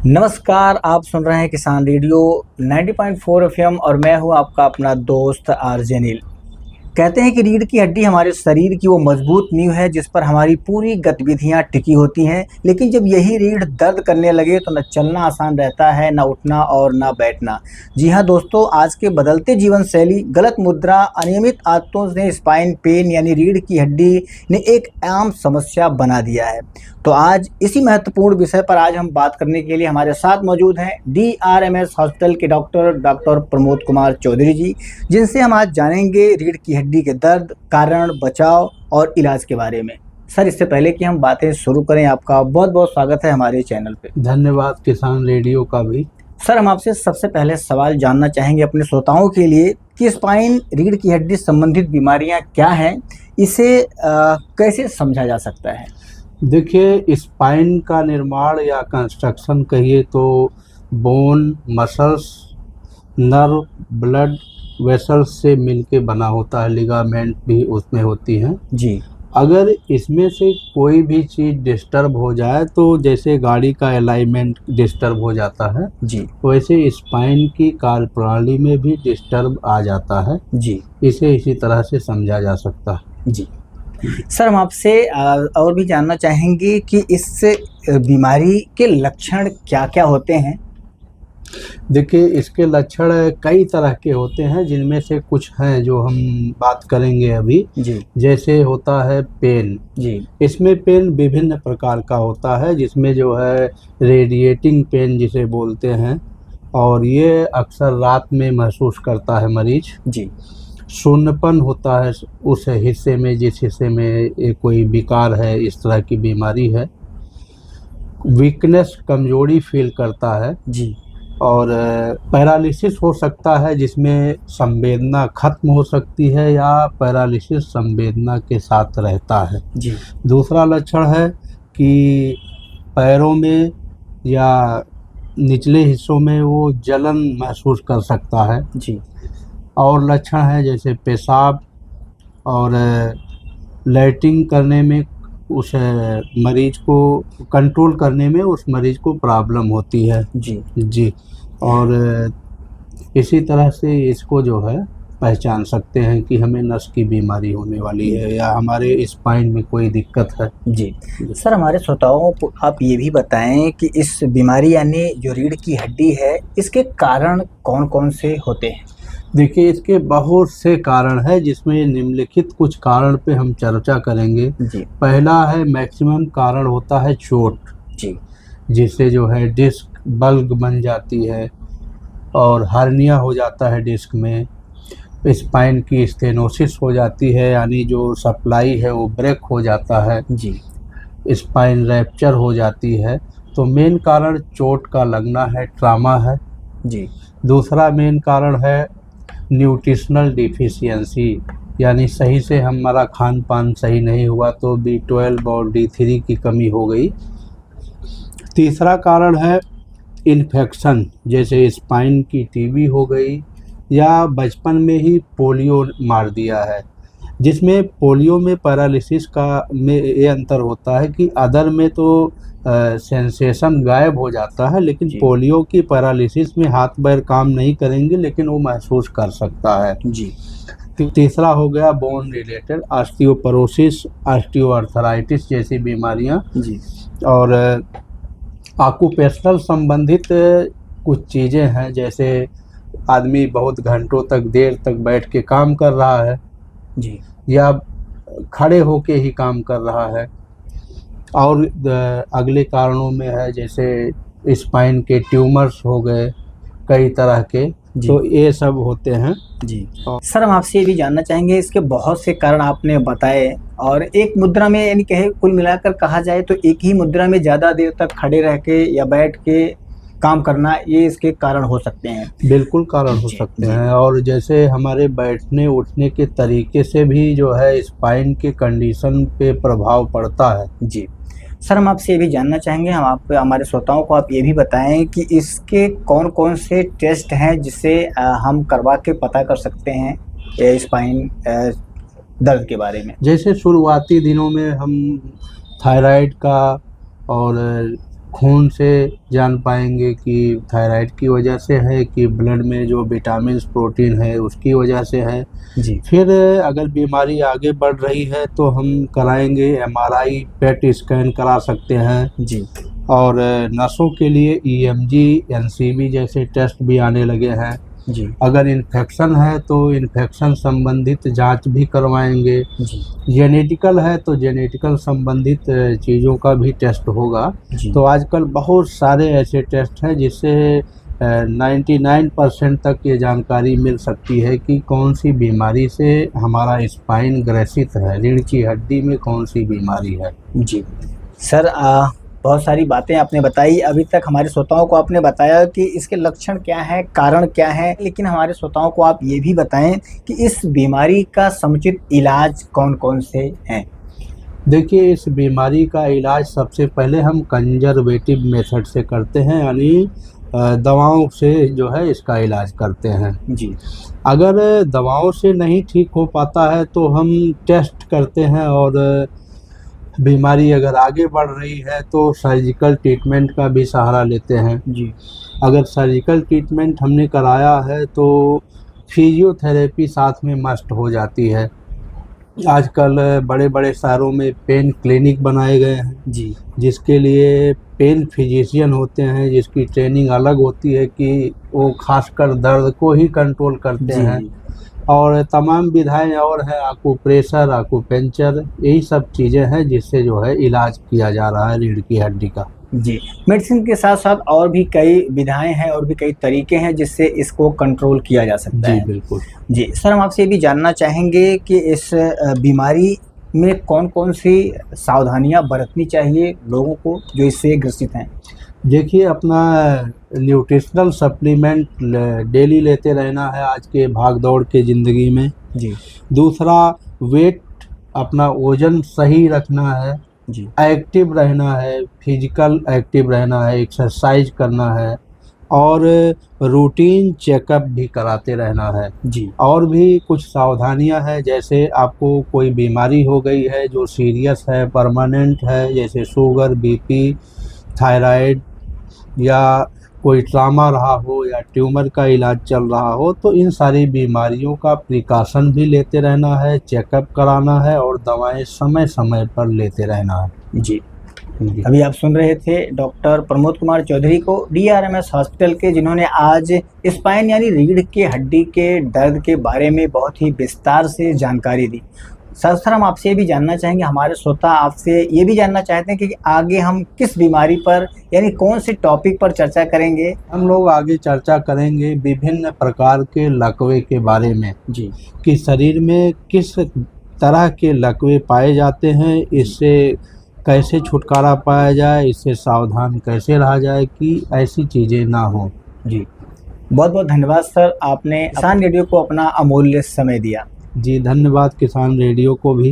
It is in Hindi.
नमस्कार, आप सुन रहे हैं किसान रेडियो 90.4 एफएम और मैं हूं आपका अपना दोस्त आरजे नील। कहते हैं कि रीढ़ की हड्डी हमारे शरीर की वो मजबूत नींव है जिस पर हमारी पूरी गतिविधियां टिकी होती हैं। लेकिन जब यही रीढ़ दर्द करने लगे तो न चलना आसान रहता है, न उठना और न बैठना। जी हाँ दोस्तों, आज के बदलते जीवन शैली, गलत मुद्रा, अनियमित आदतों ने स्पाइन पेन यानी रीढ़ की हड्डी ने एक आम समस्या बना दिया है। तो आज इसी महत्वपूर्ण विषय पर आज हम बात करने के लिए हमारे साथ मौजूद हैं DRMS हॉस्पिटल के डॉक्टर प्रमोद कुमार चौधरी जी, जिनसे हम आज जानेंगे रीढ़ की हड्डी के दर्द, कारण, बचाव और इलाज के बारे में। सर, इससे पहले कि हम बातें शुरू करें, आपका बहुत बहुत स्वागत है हमारे चैनल पे। धन्यवाद किसान रेडियो का भी। सर, हम आपसे सबसे पहले सवाल जानना चाहेंगे अपने श्रोताओं के लिए कि स्पाइन रीढ़ की हड्डी संबंधित बीमारियां क्या हैं, इसे कैसे समझा जा सकता है? देखिए, स्पाइन का निर्माण या कंस्ट्रक्शन कहिए तो bone, muscles, nerve, blood vessels से मिलके बना होता है। लिगामेंट भी उसमें होती हैं जी। अगर इसमें से कोई भी चीज़ डिस्टर्ब हो जाए तो जैसे गाड़ी का अलाइनमेंट डिस्टर्ब हो जाता है जी। वैसे स्पाइन की कार्यप्रणाली में भी डिस्टर्ब आ जाता है। जी। इसे इसी तरह से समझा जा सकता है। जी। सर, हम आपसे और भी जानना चाहेंगे कि इस बीमारी के लक्षण क्या-क्या होते हैं? देखिए, इसके लक्षण कई तरह के होते हैं, जिनमें से कुछ हैं जो हम बात करेंगे अभी। जी। जैसे होता है पेन। जी। इसमें पेन विभिन्न प्रकार का होता है, जिसमें जो है रेडिएटिंग पेन जिसे बोलते हैं, और ये अक्सर रात में महसूस करता है मरीज। जी। शून्यपन होता है उस हिस्से में जिस हिस्से में कोई विकार है, इस तरह की बीमारी है। वीकनेस, कमजोरी फील करता है। जी। और पैरालिसिस हो सकता है, जिसमें संवेदना खत्म हो सकती है या पैरालिसिस संवेदना के साथ रहता है। जी। दूसरा लक्षण है कि पैरों में या निचले हिस्सों में वो जलन महसूस कर सकता है। जी। और लक्षण है जैसे पेशाब और लैट्रिन करने में उस मरीज को कंट्रोल करने में उस मरीज को प्रॉब्लम होती है। जी। और इसी तरह से इसको जो है पहचान सकते हैं कि हमें नस की बीमारी होने वाली है या हमारे स्पाइन में कोई दिक्कत है। जी। सर, हमारे श्रोताओं को आप ये भी बताएं कि इस बीमारी यानी जो रीढ़ की हड्डी है, इसके कारण कौन-कौन से होते हैं? देखिए, इसके बहुत से कारण है, जिसमें निम्नलिखित कुछ कारण पे हम चर्चा करेंगे। जी। पहला है, मैक्सिमम कारण होता है चोट। जी। जिससे जो है डिस्क बल्ग बन जाती है और हार्निया हो जाता है डिस्क में। स्पाइन की स्टेनोसिस हो जाती है, यानी जो सप्लाई है वो ब्रेक हो जाता है। जी। स्पाइन रैप्चर हो जाती है। तो मेन कारण चोट का लगना है, ट्रामा है। जी। दूसरा मेन कारण है न्यूट्रिशनल डिफिशियंसी, यानी सही से हमारा खान पान सही नहीं हुआ तो B12 और D3 की कमी हो गई। तीसरा कारण है इन्फेक्शन, जैसे स्पाइन की टीबी हो गई या बचपन में ही पोलियो मार दिया है। जिसमें पोलियो में पैरालिसिस का में ये अंतर होता है कि अदर में तो सेंसेशन गायब हो जाता है, लेकिन पोलियो की पैरालिसिस में हाथ पैर काम नहीं करेंगे लेकिन वो महसूस कर सकता है। जी। तीसरा हो गया बोन रिलेटेड, ऑस्टियोपोरोसिस, ऑस्टियोआर्थराइटिस जैसी बीमारियां। जी। और ऑक्यूपेशनल संबंधित कुछ चीज़ें हैं, जैसे आदमी बहुत घंटों तक देर तक बैठ के काम कर रहा है। जी। या खड़े होके ही काम कर रहा है। और अगले कारणों में है जैसे स्पाइन के ट्यूमर्स हो गए कई तरह के, तो ये सब होते हैं। जी। सर, हम आपसे ये भी जानना चाहेंगे, इसके बहुत से कारण आपने बताए और एक मुद्रा में यानी कहे कुल मिलाकर कहा जाए तो एक ही मुद्रा में ज़्यादा देर तक खड़े रह के या बैठ के काम करना, ये इसके कारण हो सकते हैं। बिल्कुल कारण हो सकते हैं। और जैसे हमारे बैठने उठने के तरीके से भी जो है स्पाइन के कंडीशन पे प्रभाव पड़ता है। जी। सर, हम आपसे ये भी जानना चाहेंगे, हमारे श्रोताओं को आप ये भी बताएं कि इसके कौन-कौन से टेस्ट हैं जिसे हम करवा के पता कर सकते हैं स्पाइन दर्द के बारे में? जैसे शुरुआती दिनों में हम थायराइड का और खून से जान पाएंगे कि थायराइड की वजह से है कि ब्लड में जो विटामिन प्रोटीन है उसकी वजह से है। जी फिर अगर बीमारी आगे बढ़ रही है तो हम कराएंगे एमआरआई, पेट स्कैन करा सकते हैं। जी और नसों के लिए ईएमजी, एनसीबी जैसे टेस्ट भी आने लगे हैं। जी अगर इन्फेक्शन है तो इन्फेक्शन संबंधित जांच भी करवाएंगे। जी जेनेटिकल है तो जेनेटिकल संबंधित चीज़ों का भी टेस्ट होगा। जी तो आजकल बहुत सारे ऐसे टेस्ट हैं जिससे 99% तक ये जानकारी मिल सकती है कि कौन सी बीमारी से हमारा स्पाइन ग्रसित है, रीढ़ की हड्डी में कौन सी बीमारी है। जी सर, बहुत सारी बातें आपने बताई। अभी तक हमारे श्रोताओं को आपने बताया कि इसके लक्षण क्या हैं, कारण क्या है, लेकिन हमारे श्रोताओं को आप ये भी बताएं कि इस बीमारी का समुचित इलाज कौन कौन से हैं। देखिए, इस बीमारी का इलाज सबसे पहले हम कंजर्वेटिव मेथड से करते हैं, यानी दवाओं से जो है इसका इलाज करते हैं। जी अगर दवाओं से नहीं ठीक हो पाता है तो हम टेस्ट करते हैं, और बीमारी अगर आगे बढ़ रही है तो सर्जिकल ट्रीटमेंट का भी सहारा लेते हैं। जी अगर सर्जिकल ट्रीटमेंट हमने कराया है तो फिजियोथेरेपी साथ में मस्ट हो जाती है। आजकल बड़े बड़े शहरों में पेन क्लिनिक बनाए गए हैं, जी जिसके लिए पेन फिजिशियन होते हैं, जिसकी ट्रेनिंग अलग होती है कि वो खासकर दर्द को ही कंट्रोल करते जी हैं। और तमाम विधाएं और है, आकुप्रेशर, आकुपेंचर, यही सब चीज़ें हैं जिससे जो है इलाज किया जा रहा है रीढ़ की हड्डी का। जी मेडिसिन के साथ साथ और भी कई विधाएं हैं और भी कई तरीके हैं जिससे इसको कंट्रोल किया जा सकता जी है। बिल्कुल। जी सर, हम आपसे ये भी जानना चाहेंगे कि इस बीमारी में कौन कौन सी सावधानियां बरतनी चाहिए लोगों को जो इससे ग्रसित हैं। देखिए, अपना न्यूट्रिशनल सप्लीमेंट डेली लेते रहना है आज के भाग दौड़ के ज़िंदगी में। जी दूसरा, वेट, अपना वज़न सही रखना है, जी एक्टिव रहना है, फिजिकल एक्टिव रहना है, एक्सरसाइज करना है, और रूटीन चेकअप भी कराते रहना है। जी और भी कुछ सावधानियां हैं, जैसे आपको कोई बीमारी हो गई है जो सीरियस है, परमानेंट है, जैसे शुगर, बीपी, थायराइड, या कोई ट्रामा रहा हो, या ट्यूमर का इलाज चल रहा हो, तो इन सारी बीमारियों का प्रिकॉशन भी लेते रहना है, चेकअप कराना है, और दवाएं समय समय पर लेते रहना है। जी अभी आप सुन रहे थे डॉक्टर प्रमोद कुमार चौधरी को, DRMS हॉस्पिटल के, जिन्होंने आज स्पाइन यानी रीढ़ के हड्डी के दर्द के बारे में बहुत ही विस्तार से जानकारी दी। सर, हम आपसे ये भी जानना चाहेंगे, हमारे श्रोता आपसे ये भी जानना चाहते हैं कि आगे हम किस बीमारी पर यानी कौन से टॉपिक पर चर्चा करेंगे। हम लोग आगे चर्चा करेंगे विभिन्न प्रकार के लकवे के बारे में, जी कि शरीर में किस तरह के लकवे पाए जाते हैं, इससे कैसे छुटकारा पाया जाए, इससे सावधान कैसे रहा जाए कि ऐसी चीज़ें ना हो। जी बहुत बहुत धन्यवाद सर, आपने किसान रेडियो को अपना अमूल्य समय दिया। जी धन्यवाद किसान रेडियो को भी।